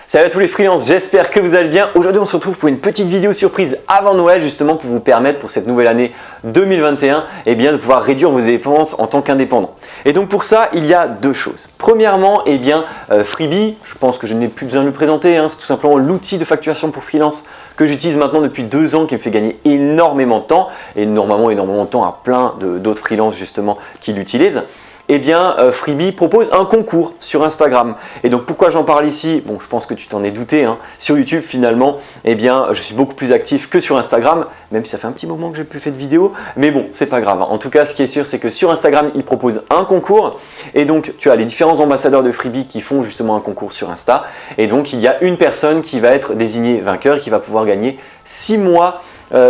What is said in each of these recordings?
Salut à tous les freelances, j'espère que vous allez bien. Aujourd'hui on se retrouve pour une petite vidéo surprise avant Noël justement pour vous permettre pour cette nouvelle année 2021 de pouvoir réduire vos dépenses en tant qu'indépendant. Et donc pour ça il y a deux choses. Premièrement Freebie, je pense que je n'ai plus besoin de le présenter, c'est tout simplement l'outil de facturation pour freelance que j'utilise maintenant depuis 2 ans qui me fait gagner énormément de temps et normalement énormément de temps à plein d'autres freelances justement qui l'utilisent. Freebie propose un concours sur Instagram. Et donc pourquoi j'en parle ici? Bon, je pense que tu t'en es douté. Sur YouTube finalement, je suis beaucoup plus actif que sur Instagram, même si ça fait un petit moment que j'ai plus fait de vidéo. Mais bon, c'est pas grave. En tout cas, ce qui est sûr, c'est que sur Instagram, ils proposent un concours. Et donc, tu as les différents ambassadeurs de Freebie qui font justement un concours sur Insta. Et donc, il y a une personne qui va être désignée vainqueur et qui va pouvoir gagner 6 mois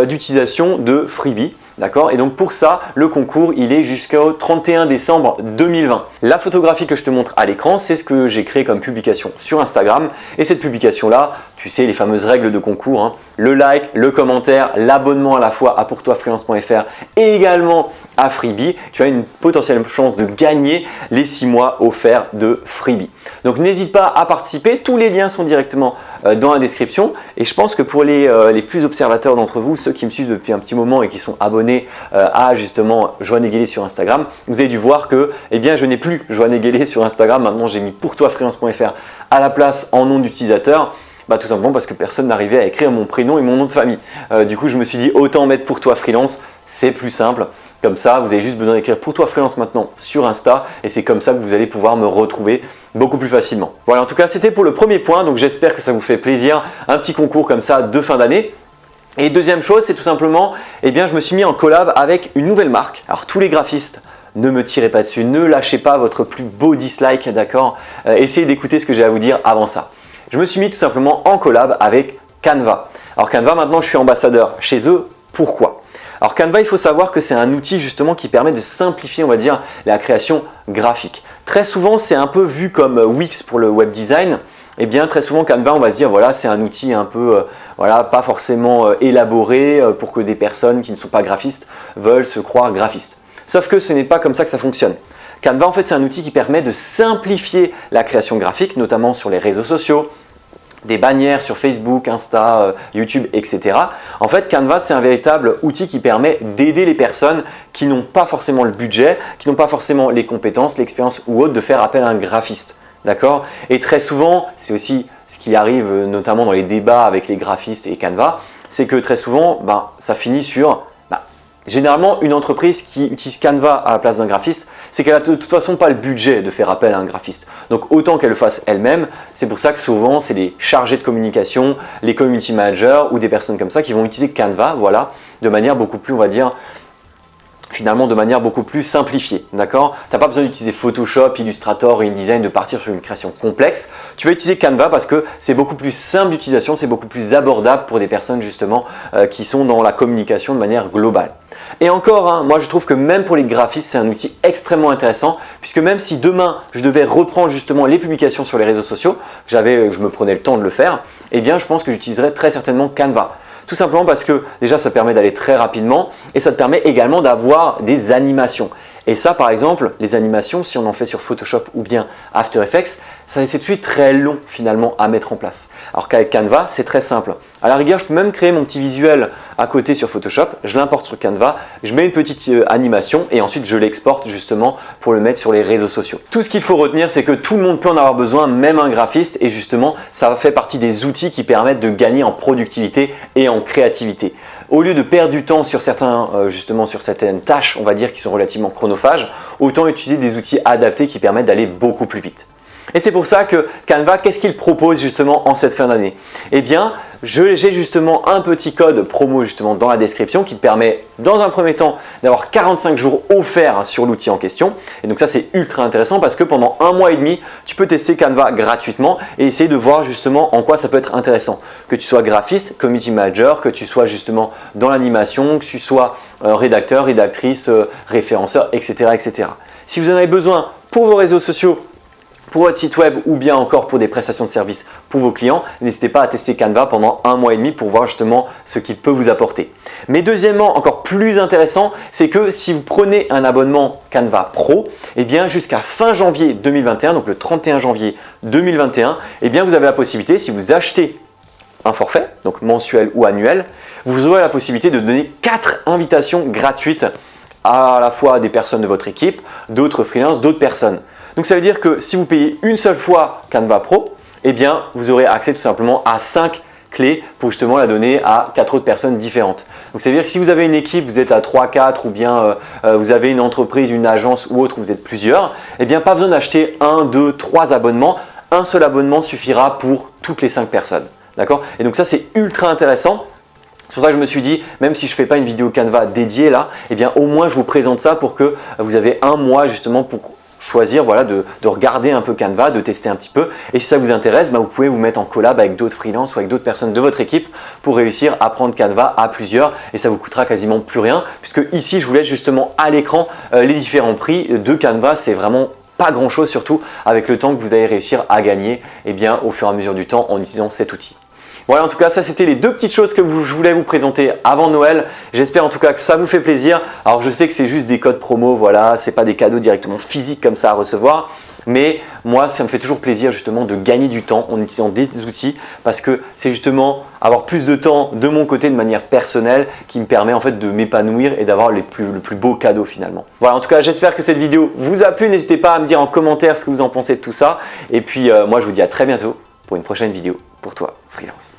d'utilisation de Freebie. D'accord? Et donc pour ça, le concours, il est jusqu'au 31 décembre 2020. La photographie que je te montre à l'écran, c'est ce que j'ai créé comme publication sur Instagram. Et cette publication-là, tu sais, les fameuses règles de concours, le like, le commentaire, l'abonnement à la fois à pourtoifreelance.fr et également à Freebie, tu as une potentielle chance de gagner les 6 mois offerts de Freebie. Donc n'hésite pas à participer, tous les liens sont directement dans la description et je pense que pour les plus observateurs d'entre vous, ceux qui me suivent depuis un petit moment et qui sont abonnés à justement Joanne Eguélé sur Instagram, vous avez dû voir que je n'ai plus Joanne Eguélé sur Instagram, maintenant j'ai mis pourtoifreelance.fr à la place en nom d'utilisateur. Tout simplement parce que personne n'arrivait à écrire mon prénom et mon nom de famille. Du coup, je me suis dit autant mettre pour toi freelance, c'est plus simple. Comme ça, vous avez juste besoin d'écrire pour toi freelance maintenant sur Insta et c'est comme ça que vous allez pouvoir me retrouver beaucoup plus facilement. Voilà, en tout cas, c'était pour le premier point. Donc, j'espère que ça vous fait plaisir. Un petit concours comme ça de fin d'année. Et deuxième chose, c'est tout simplement, je me suis mis en collab avec une nouvelle marque. Alors, tous les graphistes, ne me tirez pas dessus, ne lâchez pas votre plus beau dislike, d'accord? Essayez d'écouter ce que j'ai à vous dire avant ça. Je me suis mis tout simplement en collab avec Canva. Alors Canva, maintenant, je suis ambassadeur chez eux. Pourquoi? Alors Canva, il faut savoir que c'est un outil justement qui permet de simplifier, on va dire, la création graphique. Très souvent, c'est un peu vu comme Wix pour le web design. Très souvent, Canva, on va se dire, voilà, c'est un outil un peu, pas forcément élaboré pour que des personnes qui ne sont pas graphistes veulent se croire graphistes. Sauf que ce n'est pas comme ça que ça fonctionne. Canva, en fait, c'est un outil qui permet de simplifier la création graphique, notamment sur les réseaux sociaux, des bannières sur Facebook, Insta, YouTube, etc. En fait, Canva, c'est un véritable outil qui permet d'aider les personnes qui n'ont pas forcément le budget, qui n'ont pas forcément les compétences, l'expérience ou autre de faire appel à un graphiste. D'accord? Et très souvent, c'est aussi ce qui arrive notamment dans les débats avec les graphistes et Canva, c'est que très souvent, ça finit sur… Généralement, une entreprise qui utilise Canva à la place d'un graphiste, c'est qu'elle n'a de toute façon pas le budget de faire appel à un graphiste. Donc autant qu'elle le fasse elle-même, c'est pour ça que souvent c'est les chargés de communication, les community managers ou des personnes comme ça qui vont utiliser Canva, de manière beaucoup plus, on va dire, finalement de manière beaucoup plus simplifiée, d'accord? Tu n'as pas besoin d'utiliser Photoshop, Illustrator et InDesign, de partir sur une création complexe. Tu vas utiliser Canva parce que c'est beaucoup plus simple d'utilisation, c'est beaucoup plus abordable pour des personnes justement qui sont dans la communication de manière globale. Et encore, moi je trouve que même pour les graphistes, c'est un outil extrêmement intéressant puisque même si demain je devais reprendre justement les publications sur les réseaux sociaux, je me prenais le temps de le faire, je pense que j'utiliserais très certainement Canva. Tout simplement parce que déjà ça permet d'aller très rapidement et ça te permet également d'avoir des animations. Et ça par exemple, les animations, si on en fait sur Photoshop ou bien After Effects, c'est tout de suite très long finalement à mettre en place. Alors qu'avec Canva, c'est très simple. À la rigueur, je peux même créer mon petit visuel à côté sur Photoshop, je l'importe sur Canva, je mets une petite animation et ensuite je l'exporte justement pour le mettre sur les réseaux sociaux. Tout ce qu'il faut retenir, c'est que tout le monde peut en avoir besoin, même un graphiste, et justement, ça fait partie des outils qui permettent de gagner en productivité et en créativité. Au lieu de perdre du temps sur certaines tâches, on va dire, qui sont relativement chronophages, autant utiliser des outils adaptés qui permettent d'aller beaucoup plus vite. Et c'est pour ça que Canva, qu'est-ce qu'il propose justement en cette fin d'année? J'ai justement un petit code promo justement dans la description qui te permet dans un premier temps d'avoir 45 jours offerts sur l'outil en question. Et donc ça, c'est ultra intéressant parce que pendant 1 mois et demi, tu peux tester Canva gratuitement et essayer de voir justement en quoi ça peut être intéressant. Que tu sois graphiste, community manager, que tu sois justement dans l'animation, que tu sois rédacteur, rédactrice, référenceur, etc., etc. Si vous en avez besoin pour vos réseaux sociaux, pour votre site web ou bien encore pour des prestations de services pour vos clients, n'hésitez pas à tester Canva pendant 1 mois et demi pour voir justement ce qu'il peut vous apporter. Mais deuxièmement, encore plus intéressant, c'est que si vous prenez un abonnement Canva Pro, eh bien jusqu'à fin janvier 2021, donc le 31 janvier 2021, eh bien vous avez la possibilité, si vous achetez un forfait, donc mensuel ou annuel, vous aurez la possibilité de donner 4 invitations gratuites à la fois à des personnes de votre équipe, d'autres freelances, d'autres personnes. Donc ça veut dire que si vous payez une seule fois Canva Pro, eh bien vous aurez accès tout simplement à 5 clés pour justement la donner à 4 autres personnes différentes. Donc ça veut dire que si vous avez une équipe, vous êtes à 3, 4 ou bien vous avez une entreprise, une agence ou autre, vous êtes plusieurs, eh bien pas besoin d'acheter 1, 2, 3 abonnements. Un seul abonnement suffira pour toutes les 5 personnes. D'accord? Et donc ça c'est ultra intéressant. C'est pour ça que je me suis dit, même si je ne fais pas une vidéo Canva dédiée là, eh bien au moins je vous présente ça pour que vous avez un mois justement pour choisir voilà, de regarder un peu Canva, de tester un petit peu. Et si ça vous intéresse, vous pouvez vous mettre en collab avec d'autres freelances ou avec d'autres personnes de votre équipe pour réussir à prendre Canva à plusieurs et ça vous coûtera quasiment plus rien puisque ici je vous laisse justement à l'écran les différents prix de Canva. C'est vraiment pas grand chose, surtout avec le temps que vous allez réussir à gagner au fur et à mesure du temps en utilisant cet outil. Voilà, en tout cas, ça c'était les deux petites choses que je voulais vous présenter avant Noël. J'espère en tout cas que ça vous fait plaisir. Alors je sais que c'est juste des codes promo, voilà, c'est pas des cadeaux directement physiques comme ça à recevoir. Mais moi, ça me fait toujours plaisir justement de gagner du temps en utilisant des outils parce que c'est justement avoir plus de temps de mon côté de manière personnelle qui me permet en fait de m'épanouir et d'avoir le plus beau cadeau finalement. Voilà, en tout cas, j'espère que cette vidéo vous a plu. N'hésitez pas à me dire en commentaire ce que vous en pensez de tout ça. Et puis moi, je vous dis à très bientôt pour une prochaine vidéo pour toi, freelance.